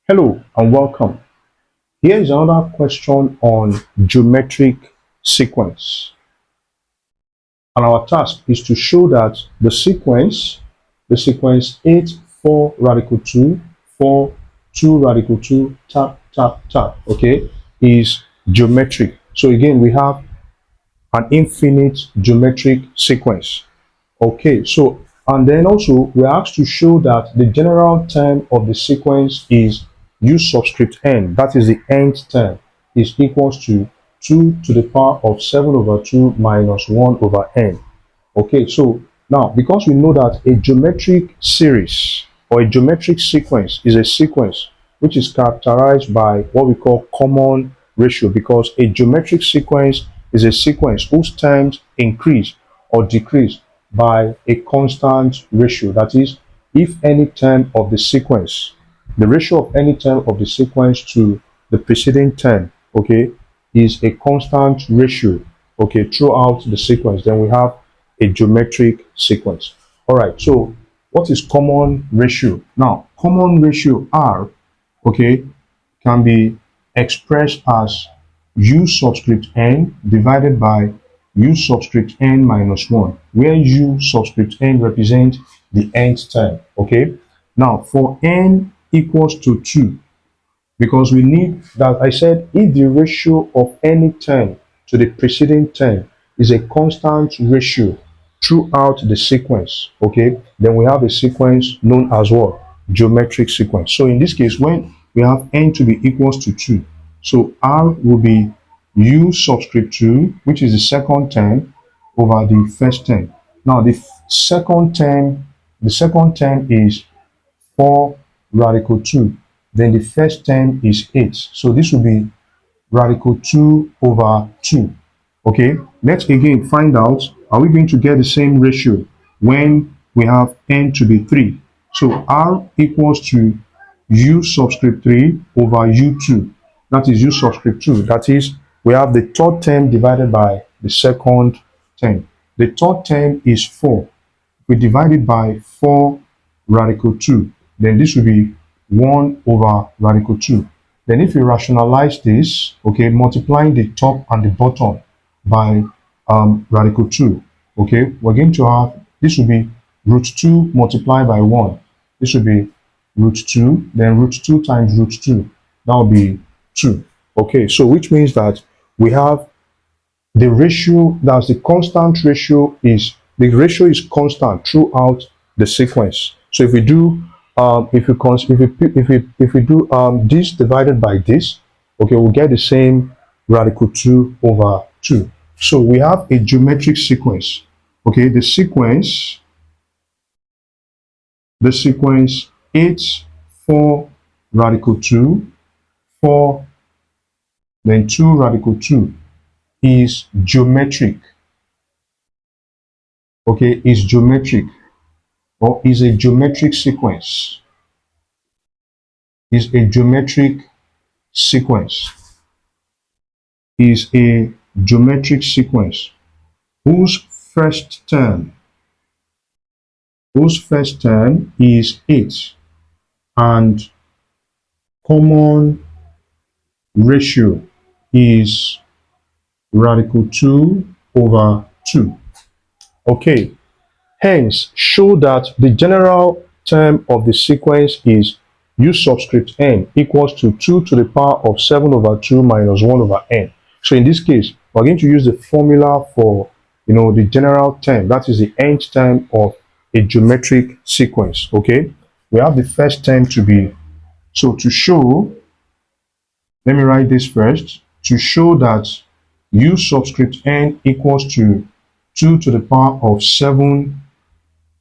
Hello and welcome. Here is another question on geometric sequence. And our task is to show that the sequence 8, 4, radical 2, 4, 2, radical 2, tap, tap, tap, okay, is geometric. So again, we have an infinite geometric sequence. Okay, so and then also we're asked to show that the general term of the sequence is u subscript n, that is the nth term, is equals to 2 to the power of 7 over 2 minus 1 over n. Okay, so now because we know that a geometric series or a geometric sequence is a sequence which is characterized by what we call common ratio, because a geometric sequence is a sequence whose terms increase or decrease by a constant ratio. That is, if any term of the sequence, the ratio of any term of the sequence to the preceding term, okay, is a constant ratio, okay, throughout the sequence, then we have a geometric sequence. All right, so what is common ratio? Now, common ratio R, okay, can be expressed as u subscript n divided by u subscript n minus 1, where u subscript n represents the nth term, okay? Now, for n equals to 2, because we need that, I said if the ratio of any term to the preceding term is a constant ratio throughout the sequence, okay, then we have a sequence known as what? Geometric sequence. So in this case, when we have n to be equals to 2, so r will be u subscript 2, which is the second term, over the first term. Now the second term is 4 radical 2, then the first term is 8. So this will be radical 2 over 2. Okay, let's again find out, are we going to get the same ratio when we have n to be 3? So r equals to u subscript 3 over u2. That is u subscript 2. That is, we have the third term divided by the second term. The third term is 4. We divide it by 4 radical 2, then this will be 1 over radical 2. Then if we rationalize this, okay, multiplying the top and the bottom by radical 2, okay, we're going to have, this will be root 2 multiplied by 1. This will be root 2, then root 2 times root 2. That will be 2. Okay, so which means that we have the ratio, that's the constant ratio, is the ratio is constant throughout the sequence. So if we do if we do this divided by this, okay, we'll get the same radical 2 over 2. So we have a geometric sequence. Okay, the sequence 8, 4 radical 2, 4, then 2 radical 2 is geometric. Okay, is geometric, or is a geometric sequence. Is a geometric sequence. Is a geometric sequence whose first term is 8 and common ratio is radical 2 over 2. Okay, hence show that the general term of the sequence is u subscript n equals to 2 to the power of 7 over 2 minus 1 over n. So in this case, we're going to use the formula for, the general term, that is the nth term of a geometric sequence. Okay, we have the first term to be, so to show, let me write this first, to show that u subscript n equals to 2 to the power of 7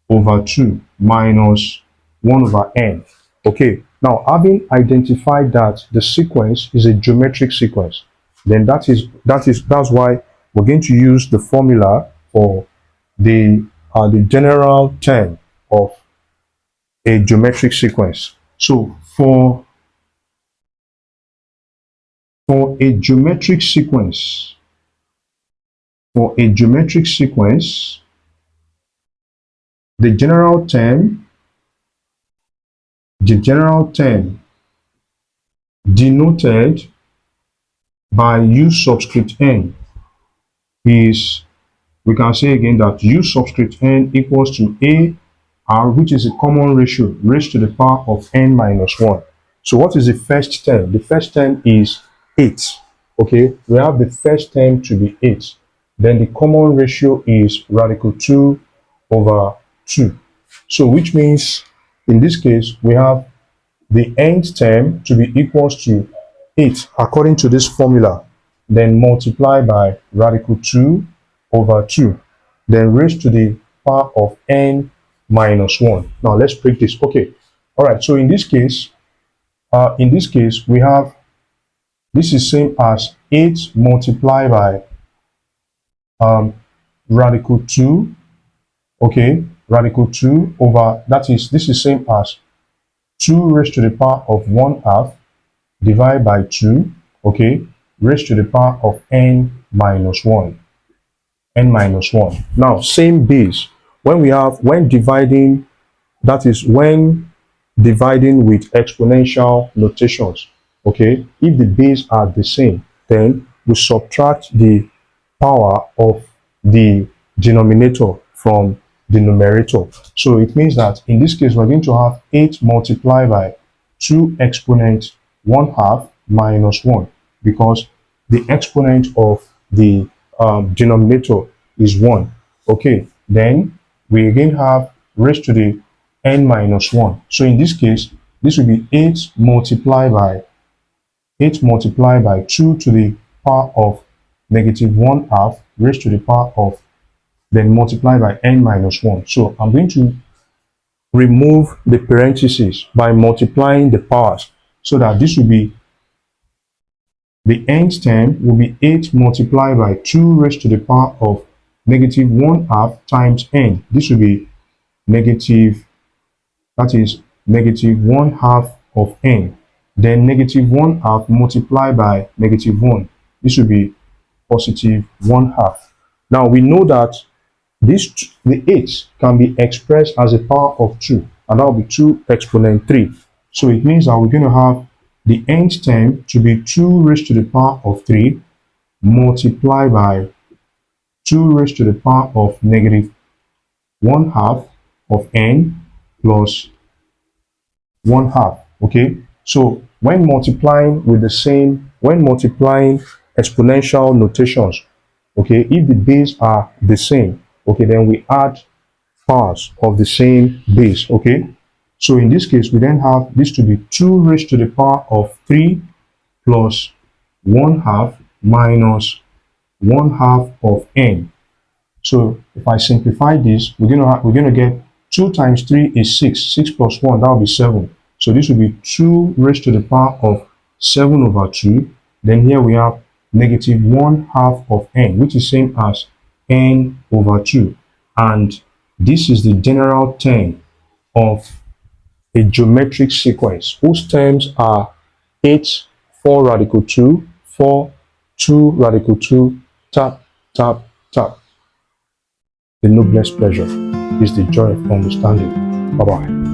over 2 minus 1 over n. Okay, now having identified that the sequence is a geometric sequence, then that's why we're going to use the formula for the general term of a geometric sequence. So for a geometric sequence, the general term denoted by u subscript n is, we can say again that u subscript n equals to a r, which is a common ratio raised to the power of n minus 1. So what is the first term? The first term is 8. Okay, we have the first term to be 8. Then the common ratio is radical 2 over 2. So which means in this case we have the nth term to be equals to 8 according to this formula, then multiply by radical 2 over 2, then raised to the power of n minus 1. Now let's break this. Okay, all right, so in this case we have, this is same as 8 multiplied by radical 2, okay, radical 2 over, that is, this is same as 2 raised to the power of 1/2 divided by 2, okay, raised to the power of n minus 1. N minus 1. Now, same base. When dividing, that is when dividing with exponential notations, okay, if the base are the same, then we subtract the power of the denominator from the numerator. So it means that in this case, we're going to have 8 multiplied by 2 exponent 1/2 minus 1, because the exponent of the denominator is 1. Okay, then we again have raised to the n minus 1. So in this case, this will be 8 multiplied by 2 to the power of negative 1/2 raised to the power of, then multiply by n minus 1. So I'm going to remove the parentheses by multiplying the powers, so that this will be, the nth term will be 8 multiplied by 2 raised to the power of negative 1/2 times n. This will be negative, that is negative 1/2 of n. Then negative 1/2 multiplied by negative 1. This will be positive 1/2. Now we know that the 8 can be expressed as a power of 2, and that will be 2 exponent 3. So it means that we're going to have the nth term to be 2 raised to the power of 3 multiplied by 2 raised to the power of negative 1/2 of n plus 1/2. Okay, so when multiplying exponential notations, okay, if the base are the same, okay, then we add powers of the same base. Okay, so in this case we then have this to be 2 raised to the power of 3 plus 1/2 minus 1/2 of n. So if I simplify this, we're gonna get 2 times 3 is 6. 6 plus 1, that will be 7. So this will be 2 raised to the power of 7 over 2. Then here we have negative 1/2 of n, which is same as n over 2. And this is the general term of a geometric sequence whose terms are 8, 4 radical 2, 4, 2 radical 2, tap, tap, tap. The noblest pleasure is the joy of understanding. Bye-bye.